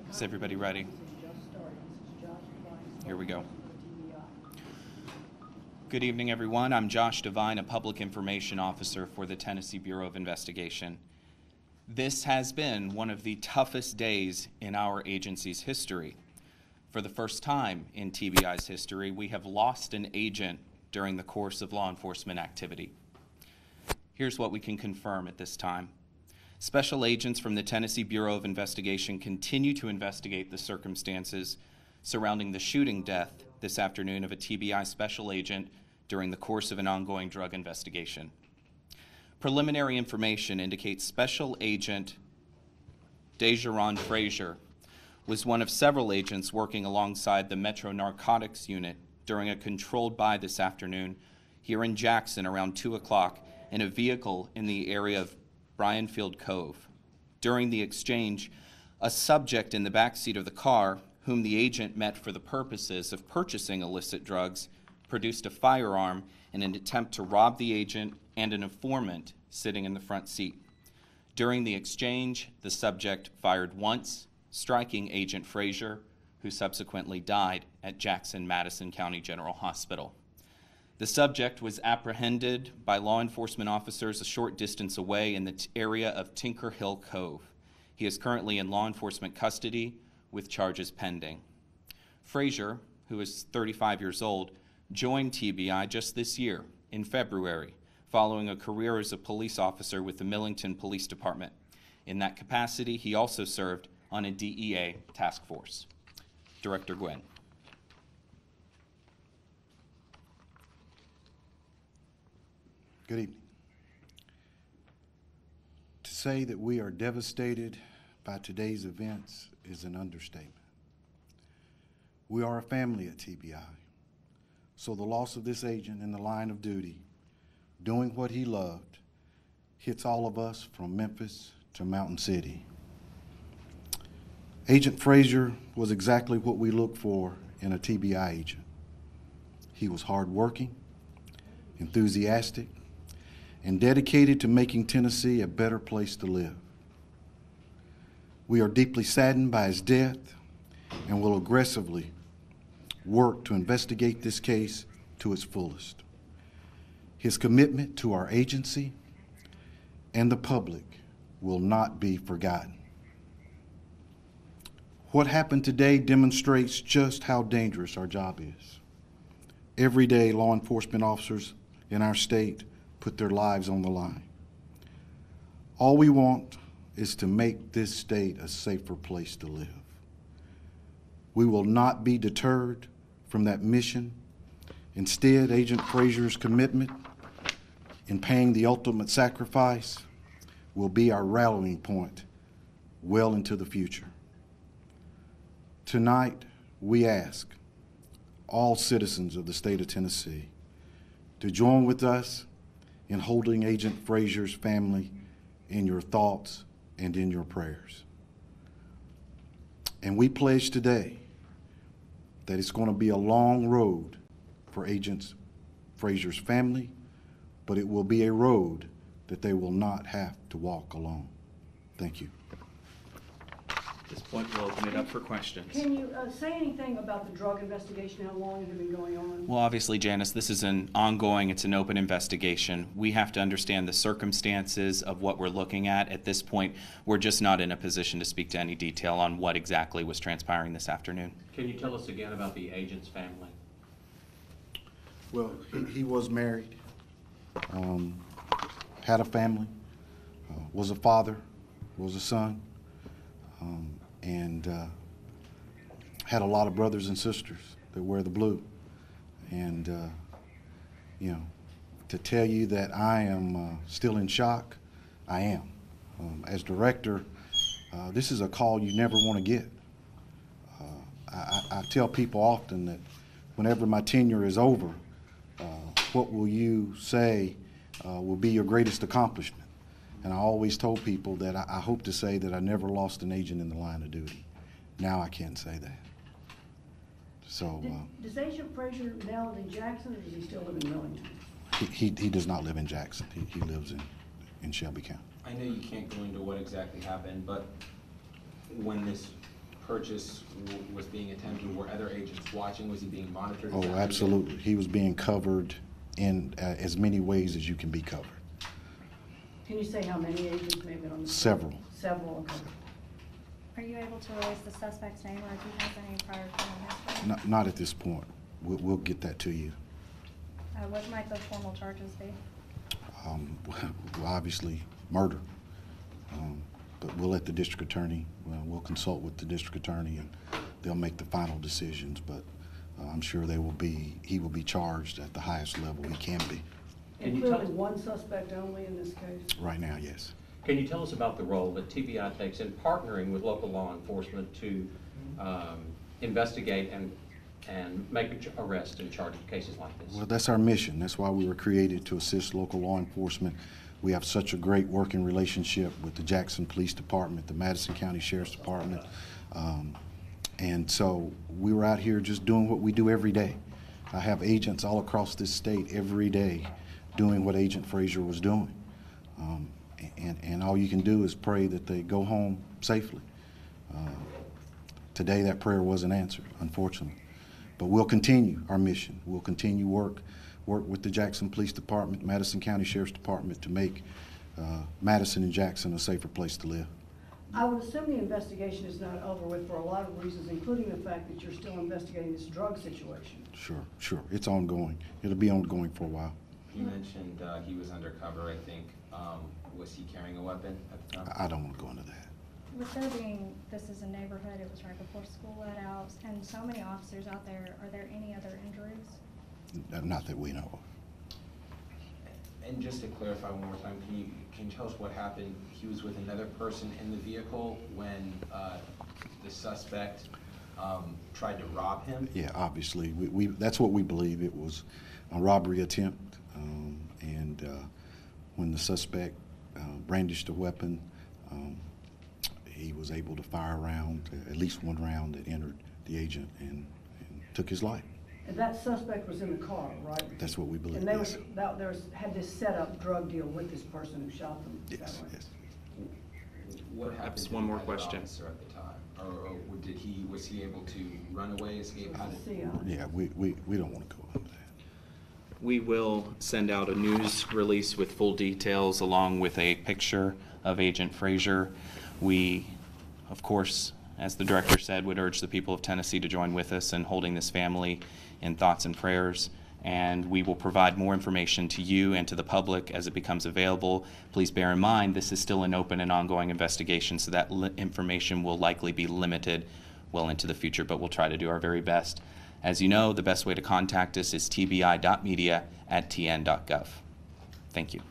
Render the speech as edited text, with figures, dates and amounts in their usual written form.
Is everybody ready? Here we go. Good evening, everyone. I'm Josh Devine, a Public Information Officer for the Tennessee Bureau of Investigation. This has been one of the toughest days in our agency's history. For the first time in TBI's history, we have lost an agent during the course of law enforcement activity. Here's what we can confirm at this time. Special agents from the Tennessee Bureau of Investigation continue to investigate the circumstances surrounding the shooting death this afternoon of a TBI special agent during the course of an ongoing drug investigation. Preliminary information indicates Special Agent Dejaron Frazier was one of several agents working alongside the Metro Narcotics Unit during a controlled buy this afternoon here in Jackson around 2 o'clock in a vehicle in the area of Bryanfield Cove. During the exchange, a subject in the backseat of the car, whom the agent met for the purposes of purchasing illicit drugs, produced a firearm in an attempt to rob the agent and an informant sitting in the front seat. During the exchange, the subject fired once, striking Agent Frazier, who subsequently died at Jackson-Madison County General Hospital. The subject was apprehended by law enforcement officers a short distance away in the area of Tinker Hill Cove. He is currently in law enforcement custody with charges pending. Frazier, who is 35 years old, joined TBI just this year, in February, following a career as a police officer with the Millington Police Department. In that capacity, he also served on a DEA task force. Director Gwynn. Good evening. To say that we are devastated by today's events is an understatement. We are a family at TBI, so the loss of this agent in the line of duty, doing what he loved, hits all of us from Memphis to Mountain City. Agent Frazier was exactly what we look for in a TBI agent. He was hardworking, enthusiastic, and dedicated to making Tennessee a better place to live. We are deeply saddened by his death and will aggressively work to investigate this case to its fullest. His commitment to our agency and the public will not be forgotten. What happened today demonstrates just how dangerous our job is. Every day, law enforcement officers in our state put their lives on the line. All we want is to make this state a safer place to live. We will not be deterred from that mission. Instead, Agent Frazier's commitment in paying the ultimate sacrifice will be our rallying point well into the future. Tonight, we ask all citizens of the state of Tennessee to join with us in holding Agent Frazier's family in your thoughts and in your prayers. And we pledge today that it's going to be a long road for Agent Frazier's family, but it will be a road that they will not have to walk alone. Thank you. At this point, we'll open it up for questions. Can you say anything about the drug investigation? How long has it been going on? Well, obviously, Janice, this is an ongoing, it's an open investigation. We have to understand the circumstances of what we're looking at. At this point, we're just not in a position to speak to any detail on what exactly was transpiring this afternoon. Can you tell us again about the agent's family? Well, he was married, had a family, was a father, was a son, and had a lot of brothers and sisters that wear the blue. And, you know, to tell you that I am still in shock, I am. As director, this is a call you never want to get. I tell people often that whenever my tenure is over, what will you say will be your greatest accomplishment? And I always told people that I hope to say that I never lost an agent in the line of duty. Now I can't say that. So. Does Agent Frazier now live in Jackson, or does he still live in Millington? He does not live in Jackson. He lives in Shelby County. I know you can't go into what exactly happened, but when this purchase was being attempted? Were other agents watching? Was he being monitored? Oh, absolutely. He was being covered in as many ways as you can be covered. Can you say how many agents may have been on the? Several. Several, okay. Are you able to release the suspect's name, or if he has any prior criminal history? Not at this point. We'll get that to you. What might the formal charges be? Well, obviously, murder. But we'll let the district attorney, we'll consult with the district attorney, and they'll make the final decisions. But I'm sure he will be charged at the highest level he can be. And clearly one suspect only in this case? Right now, yes. Can you tell us about the role that TBI takes in partnering with local law enforcement to investigate and make arrests and charge cases like this? Well, that's our mission. That's why we were created, to assist local law enforcement. We have such a great working relationship with the Jackson Police Department, the Madison County Sheriff's Department. And so we were out here just doing what we do every day. I have agents all across this state every day doing what Agent Frazier was doing. And all you can do is pray that they go home safely. Today that prayer wasn't answered, unfortunately. But we'll continue our mission. We'll continue work with the Jackson Police Department, Madison County Sheriff's Department, to make Madison and Jackson a safer place to live. I would assume the investigation is not over with for a lot of reasons, including the fact that you're still investigating this drug situation. Sure. It's ongoing. It'll be ongoing for a while. You mentioned he was undercover, I think. Was he carrying a weapon at the time? I don't want to go into that. With there being, this is a neighborhood, it was right before school let out, and so many officers out there, are there any other injuries? Not that we know of. And just to clarify one more time, can you tell us what happened? He was with another person in the vehicle when the suspect tried to rob him? Yeah, obviously. That's what we believe. It was a robbery attempt, and when the suspect brandished a weapon, he was able to fire a round, at least one round, that entered the agent and took his life. And that suspect was in the car, right? That's what we believe. And they yes. had this set up drug deal with this person who shot them. Yes. What happened Perhaps to one the more other question. officer at the time? Or was he able to run away, escape? How did Yeah, we don't want to go into that. We will send out a news release with full details along with a picture of Agent Frazier. We, of course, as the director said, would urge the people of Tennessee to join with us in holding this family in thoughts and prayers. And we will provide more information to you and to the public as it becomes available. Please bear in mind, this is still an open and ongoing investigation, so that information will likely be limited well into the future, but we'll try to do our very best. As you know, the best way to contact us is tbi.media@tn.gov. Thank you.